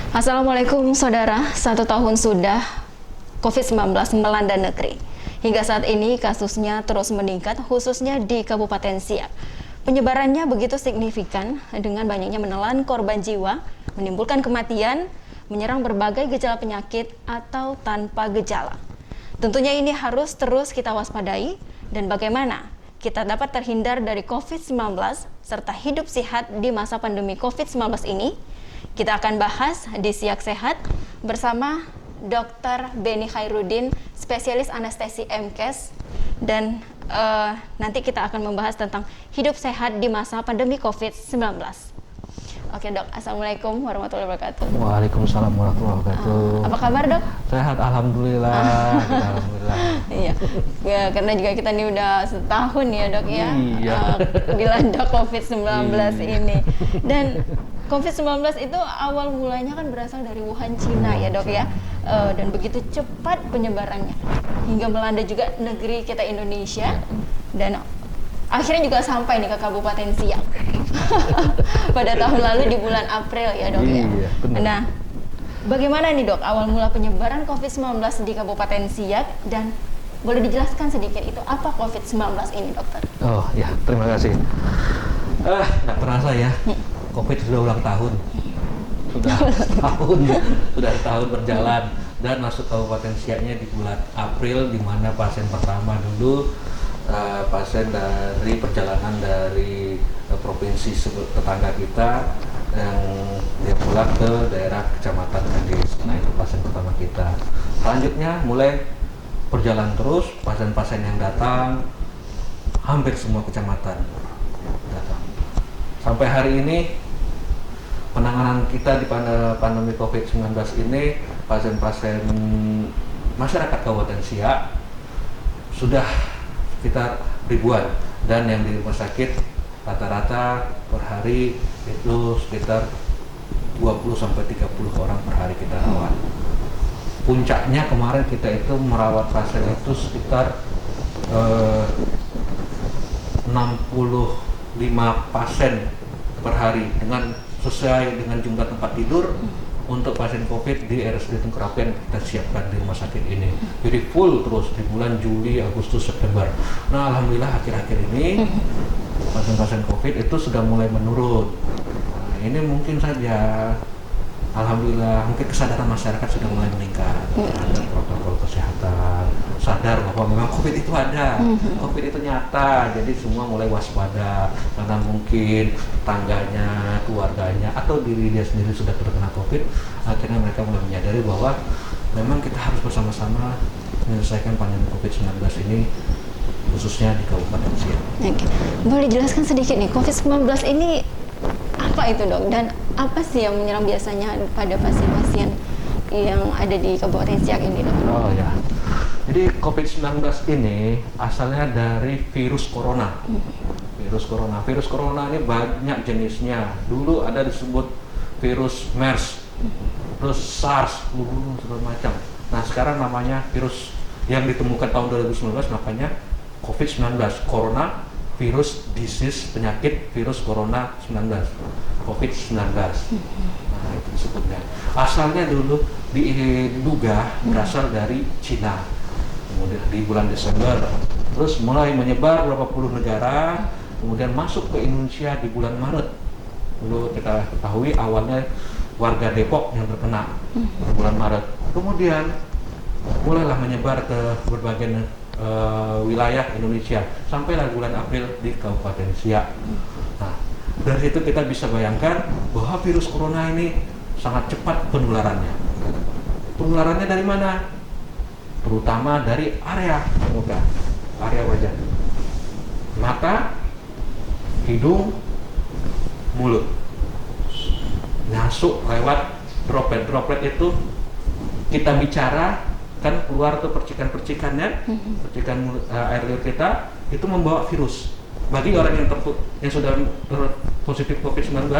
Assalamualaikum saudara, 1 tahun sudah COVID-19 melanda negeri. Hingga saat ini kasusnya terus meningkat khususnya di Kabupaten Siak. Penyebarannya begitu signifikan dengan banyaknya menelan korban jiwa, menimbulkan kematian, menyerang berbagai gejala penyakit atau tanpa gejala. Tentunya ini harus terus kita waspadai dan bagaimana kita dapat terhindar dari COVID-19 serta hidup sehat di masa pandemi COVID-19 ini. Kita akan bahas di Siak Sehat bersama Dr. Beni Khairuddin, spesialis anestesi MKes, dan nanti kita akan membahas tentang hidup sehat di masa pandemi COVID-19. Oke dok, Assalamualaikum warahmatullahi wabarakatuh. Waalaikumsalam warahmatullahi wabarakatuh. Apa kabar dok? Sehat, alhamdulillah. Alhamdulillah. Iya, ya, karena juga kita ini udah setahun ya dok ya, Iya. dilanda COVID-19 Iya. ini. Dan COVID-19 itu awal mulanya kan berasal dari Wuhan, Cina ya dok ya, dan begitu cepat penyebarannya hingga melanda juga negeri kita Indonesia, dan akhirnya juga sampai nih ke Kabupaten Siak pada tahun lalu di bulan April ya dok ya. Iya, benar. Nah, bagaimana nih dok awal mula penyebaran COVID-19 di Kabupaten Siak, dan boleh dijelaskan sedikit itu apa COVID-19 ini dokter? Oh ya, terima kasih. Nggak terasa ya, COVID sudah ulang tahun. Sudah tahun berjalan dan masuk Kabupaten Siaknya di bulan April, di mana pasien pertama dulu pasien dari perjalanan dari provinsi tetangga kita yang dia pulang ke daerah Kecamatan Kandis. Nah, itu pasien pertama kita. Selanjutnya mulai berjalan terus, pasien-pasien yang datang hampir semua kecamatan datang. Sampai hari ini penanganan kita di pandemi COVID-19 ini, pasien-pasien masyarakat Kabupaten Siak sudah sekitar ribuan, dan yang di rumah sakit rata-rata per hari itu sekitar 20-30 orang per hari kita rawat. Puncaknya kemarin kita itu merawat pasien itu sekitar 65 pasien per hari, dengan sesuai dengan jumlah tempat tidur untuk pasien COVID di RSUD Tengkurapian kita siapkan di rumah sakit ini. Jadi full terus di bulan Juli, Agustus, September. Nah, alhamdulillah akhir-akhir ini pasien-pasien COVID itu sudah mulai menurun. Nah, ini mungkin saja, alhamdulillah, mungkin kesadaran masyarakat sudah mulai meningkat terhadap protokol kesehatan, sadar bahwa memang COVID itu ada, COVID itu nyata, jadi semua mulai waspada karena mungkin tangganya, keluarganya, atau diri dia sendiri sudah terkena COVID. Akhirnya mereka mulai menyadari bahwa memang kita harus bersama-sama menyelesaikan pandemi COVID-19 ini, khususnya di Kabupaten Siak. Oke. Boleh jelaskan sedikit nih, COVID-19 ini apa itu dok, dan apa sih yang menyerang biasanya pada pasien-pasien yang ada di Kabupaten Siak ini dok? Oh ya, jadi COVID-19 ini asalnya dari virus corona. Virus corona ini banyak jenisnya. Dulu ada disebut virus MERS, terus SARS, segala macam. Nah, sekarang namanya virus yang ditemukan tahun 2019 namanya COVID-19, Corona Virus Disease, penyakit virus corona 19, COVID-19. Nah, itu disebutnya. Asalnya dulu diduga berasal dari Cina. Kemudian di bulan Desember, terus mulai menyebar beberapa puluh negara, kemudian masuk ke Indonesia di bulan Maret. Dulu kita ketahui awalnya warga Depok yang terkena di bulan Maret. Kemudian mulailah menyebar ke berbagai wilayah Indonesia, sampailah bulan April di Kabupaten Siak. Nah, dari situ kita bisa bayangkan bahwa virus corona ini sangat cepat penularannya. Penularannya dari mana? Terutama dari area muka, area wajah, mata, hidung, mulut. Masuk lewat droplet itu kita bicara, kan keluar tuh percikan-percikannya, percikan air liur kita itu membawa virus. Bagi orang yang sudah positif COVID-19,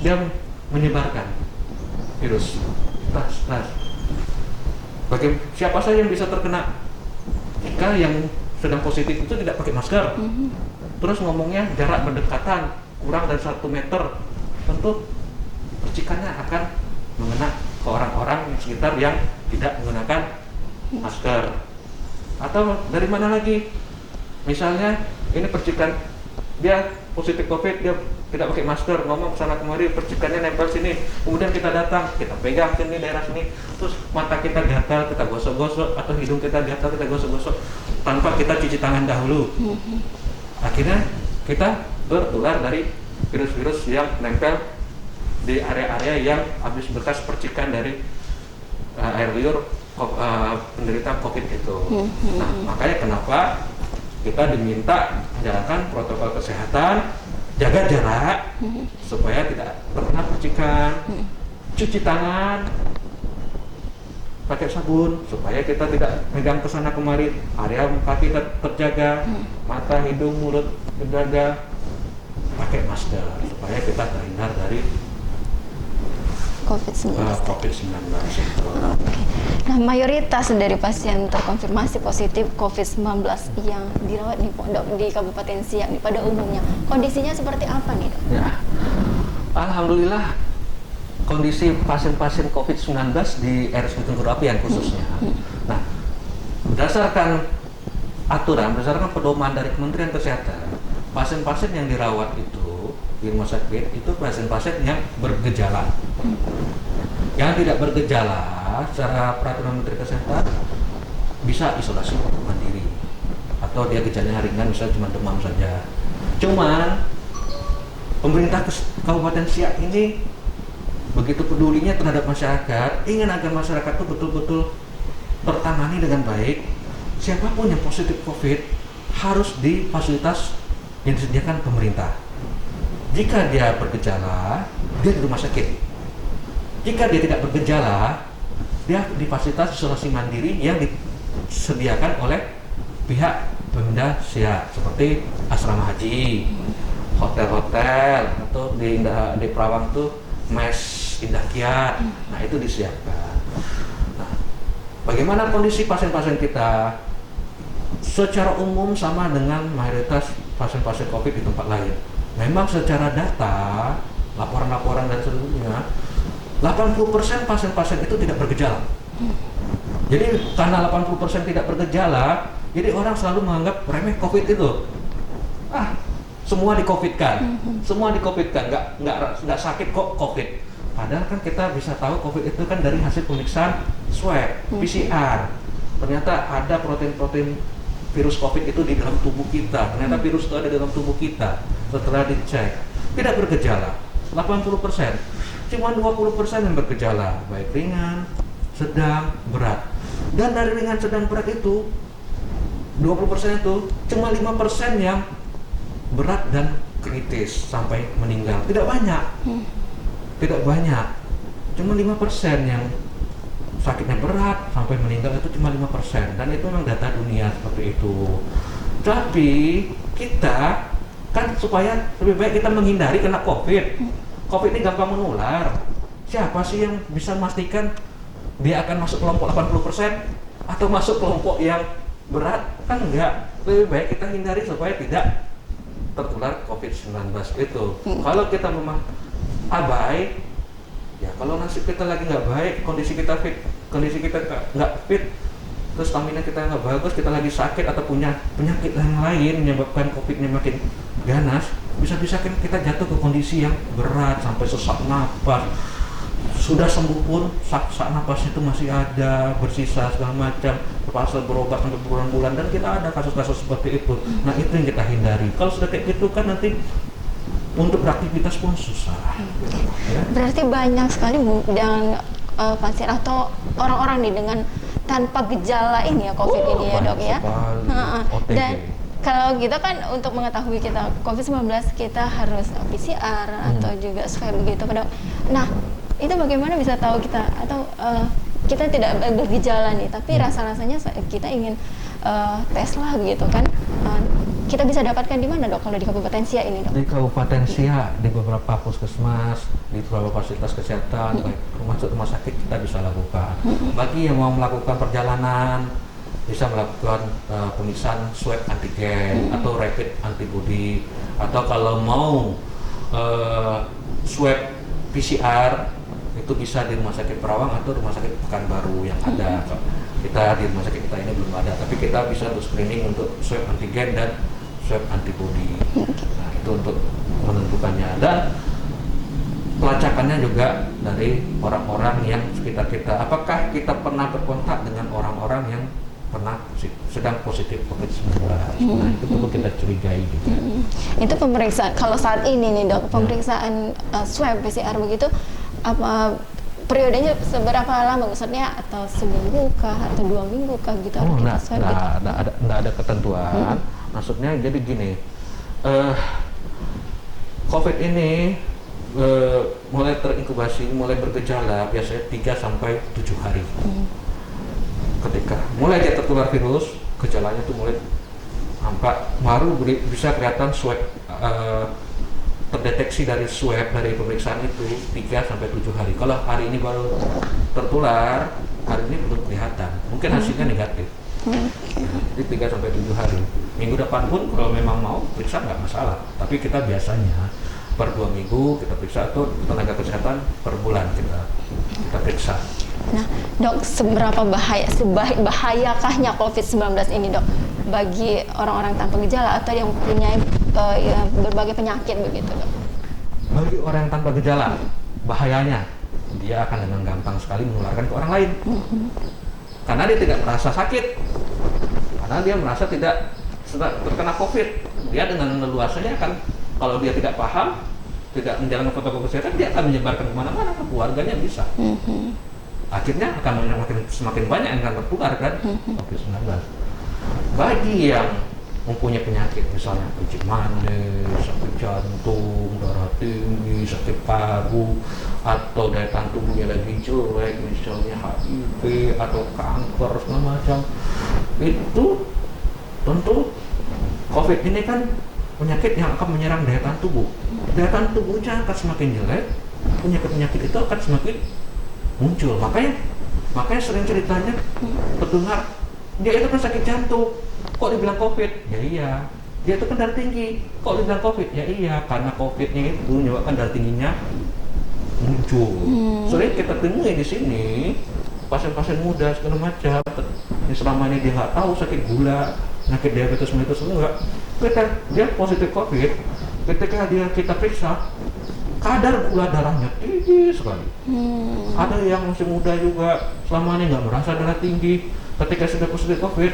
dia menyebarkan virus. Bagi siapa saja yang bisa terkena, jika yang sedang positif itu tidak pakai masker, terus ngomongnya jarak berdekatan kurang dari 1 meter, tentu percikannya akan mengena sekitar yang tidak menggunakan masker. Atau dari mana lagi? Misalnya ini percikan, dia positif COVID, dia tidak pakai masker, ngomong kesana kemari, percikannya nempel sini. Kemudian kita datang, kita pegang sini, daerah sini, terus mata kita gatal, kita gosok-gosok, atau hidung kita gatal, kita gosok-gosok tanpa kita cuci tangan dahulu. Akhirnya kita tertular dari virus-virus yang nempel di area-area yang habis bekas percikan dari air liur penderita COVID itu. Nah, makanya kenapa kita diminta menjalankan protokol kesehatan, jaga jarak supaya tidak terkena percikan, cuci tangan pakai sabun supaya kita tidak megang kesana kemari, area muka kita terjaga, mata, hidung, mulut terjaga, pakai masker supaya kita terhindar dari COVID-19. COVID-19. Nah, mayoritas dari pasien terkonfirmasi positif COVID-19 yang dirawat di pondok di Kabupaten Siak pada umumnya, kondisinya seperti apa nih, Dok? Ya, alhamdulillah kondisi pasien-pasien COVID-19 di RSUD Tunggul Apian khususnya. Nah, berdasarkan aturan, berdasarkan pedoman dari Kementerian Kesehatan, pasien-pasien yang dirawat itu di rumah sakit itu pasien-pasien yang bergejala. Yang tidak bergejala secara peraturan Menteri Kesehatan bisa isolasi mandiri atau dia gejalanya ringan, misalnya cuma demam saja. Cuman pemerintah Kabupaten Siak ini begitu pedulinya terhadap masyarakat, ingin agar masyarakat itu betul-betul tertangani dengan baik. Siapapun yang positif COVID harus di fasilitas yang disediakan pemerintah. Jika dia bergejala, dia di rumah sakit. Jika dia tidak bergejala, dia di fasilitas isolasi mandiri yang disediakan oleh pihak Pemda Siak, seperti asrama haji, hotel-hotel, atau di Perawang tuh mes Indah Kiat. Nah, itu disiapkan. Nah, bagaimana kondisi pasien-pasien kita? Secara umum sama dengan mayoritas pasien-pasien COVID di tempat lain. Memang secara data, laporan-laporan dan seluruhnya, 80% pasien-pasien itu tidak bergejala. Jadi karena 80% tidak bergejala, jadi orang selalu menganggap remeh COVID itu. Semua di-COVID-kan, semua di-COVID-kan, nggak sakit kok COVID. Padahal kan kita bisa tahu COVID itu kan dari hasil pemeriksaan swab, PCR. Ternyata ada protein-protein virus COVID itu di dalam tubuh kita. Ternyata virus itu ada di dalam tubuh kita. Setelah dicek, tidak bergejala. 80%, cuma 20% yang bergejala, baik ringan, sedang, berat. Dan dari ringan, sedang, berat itu 20% itu cuma 5% yang berat dan kritis sampai meninggal. Tidak banyak. Tidak banyak. Cuma 5% yang sakitnya berat sampai meninggal, itu cuma 5%. Dan itu memang data dunia seperti itu. Tapi kita kan supaya lebih baik kita menghindari kena COVID. COVID ini gampang menular. Siapa sih yang bisa memastikan dia akan masuk kelompok 80% atau masuk kelompok yang berat? Kan enggak. Lebih baik kita hindari supaya tidak tertular COVID-19 itu. Kalau kita memang abai, ya kalau nasib kita lagi nggak baik, kondisi kita nggak fit, terus stamina kita nggak bagus, kita lagi sakit atau punya penyakit yang lain menyebabkan COVID-nya makin ganas, bisa-bisa kan kita jatuh ke kondisi yang berat sampai sesak napas. Sudah sembuh pun sesak napasnya itu masih ada, bersisa segala macam, terpaksa berobat sampai berbulan-bulan, dan kita ada kasus-kasus seperti itu. Nah, itu yang kita hindari. Kalau sudah kayak gitu kan nanti untuk beraktivitas pun susah. Ya? Berarti banyak sekali yang pasien atau orang-orang nih dengan tanpa gejala ini ya COVID ini ya, Dok ya. Dan kalau kita kan untuk mengetahui kita COVID-19 kita harus PCR atau juga swab begitu, Dok. Nah, itu bagaimana bisa tahu kita atau kita tidak bergejala nih, tapi rasa-rasanya kita ingin tes lah gitu kan. Kita bisa dapatkan di mana, Dok, kalau di Kabupaten Siak ini, Dok? Di Kabupaten Siak, di beberapa puskesmas, di beberapa fasilitas kesehatan, baik rumah sakit kita bisa lakukan. Bagi yang mau melakukan perjalanan, bisa melakukan pemeriksaan swab antigen atau rapid antibody, atau kalau mau swab PCR itu bisa di Rumah Sakit Perawang atau Rumah Sakit Pekanbaru yang ada. Kita di rumah sakit kita ini belum ada, tapi kita bisa untuk screening untuk swab antigen dan swab antibody. Nah, itu untuk menentukannya, dan pelacakannya juga dari orang-orang yang sekitar kita. Apakah kita pernah berkontak dengan orang-orang yang pernah sedang positif COVID-19? Nah, itu perlu kita curigai juga. Itu pemeriksaan, kalau saat ini nih dok, pemeriksaan swab PCR begitu, apa periodenya seberapa lama, maksudnya atau seminggu kah atau 2 minggu kah gitu? Oh, Kita swab gitu? nggak ada ketentuan. Maksudnya jadi gini, COVID ini mulai terinkubasi, mulai bergejala biasanya 3 sampai 7 hari. Ketika mulai dia tertular virus, gejalanya tuh mulai nampak, baru bisa kelihatan swab, terdeteksi dari swab, dari pemeriksaan itu 3 sampai 7 hari. Kalau hari ini baru tertular, hari ini belum kelihatan, mungkin hasilnya negatif. Jadi 3 sampai 7 hari. Minggu depan pun kalau memang mau periksa nggak masalah, tapi kita biasanya per 2 minggu kita periksa, atau tenaga kesehatan per bulan kita periksa. Nah dok, seberapa bahayakahnya COVID-19 ini dok bagi orang-orang tanpa gejala atau yang punya berbagai penyakit begitu dok? Bagi orang yang tanpa gejala, bahayanya dia akan dengan gampang sekali menularkan ke orang lain. Karena dia tidak merasa sakit, karena dia merasa tidak terkena COVID. Dia dengan leluasanya akan, kalau dia tidak paham, tidak menjalankan protokol kesehatan, dia akan menyebarkan kemana-mana ke keluarganya bisa. Akhirnya akan semakin banyak yang akan tertular kan COVID-19. Bagi yang mempunyai penyakit misalnya kencing manis, sakit jantung, darah tinggi, sakit paru, atau daya tahan tubuhnya lagi jelek, misalnya HIV atau kanker segala macam, itu tentu COVID ini kan penyakit yang akan menyerang daya tahan tubuh. Daya tahan tubuhnya akan semakin jelek, penyakit-penyakit itu akan semakin muncul. Makanya sering ceritanya terdengar, dia itu kan sakit jantung, kok dibilang COVID? Ya iya. Dia itu kan darah tinggi, kok dibilang COVID? Ya iya, karena COVID-nya itu menyebabkan darah tingginya muncul. Sering kita temui di sini pasien-pasien muda segala macam, yang selama ini dia nggak tahu sakit gula, sakit diabetes mellitus enggak. Dia positif COVID, ketika kita periksa, kadar gula darahnya tinggi sekali. Ada yang masih muda juga, selama ini nggak merasa darah tinggi, ketika sudah positif COVID,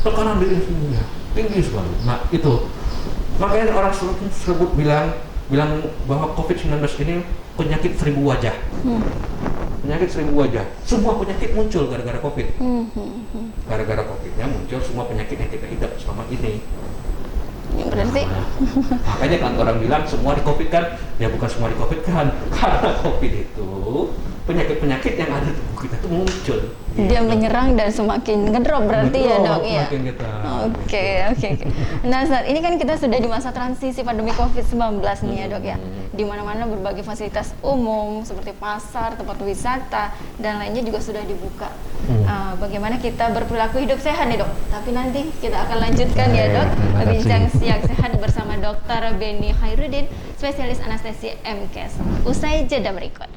tekanan darah tingginya tinggi sekali. Nah itu, makanya orang sebut bilang bahwa COVID-19 ini penyakit 1000 wajah. Penyakit 1000 wajah. Semua penyakit muncul gara-gara COVID. Gara-gara COVID-nya muncul semua penyakit yang kita hidup selama ini. Ya, berarti makanya kan orang bilang semua di COVID kan, ya bukan semua di COVID kan, karena COVID itu penyakit-penyakit yang ada di tubuh kita itu muncul. Dia menyerang dan semakin ngedrop berarti ya dok ya. Oke. Nah saat ini kan kita sudah di masa transisi pandemi COVID-19 nih ya dok ya. Di mana-mana berbagai fasilitas umum seperti pasar, tempat wisata dan lainnya juga sudah dibuka. Bagaimana kita berperilaku hidup sehat nih dok? Tapi nanti kita akan lanjutkan ya dok, bincang siang sehat bersama Dr. Beni Khairuddin, spesialis anestesi MKes. Usai jeda berikut.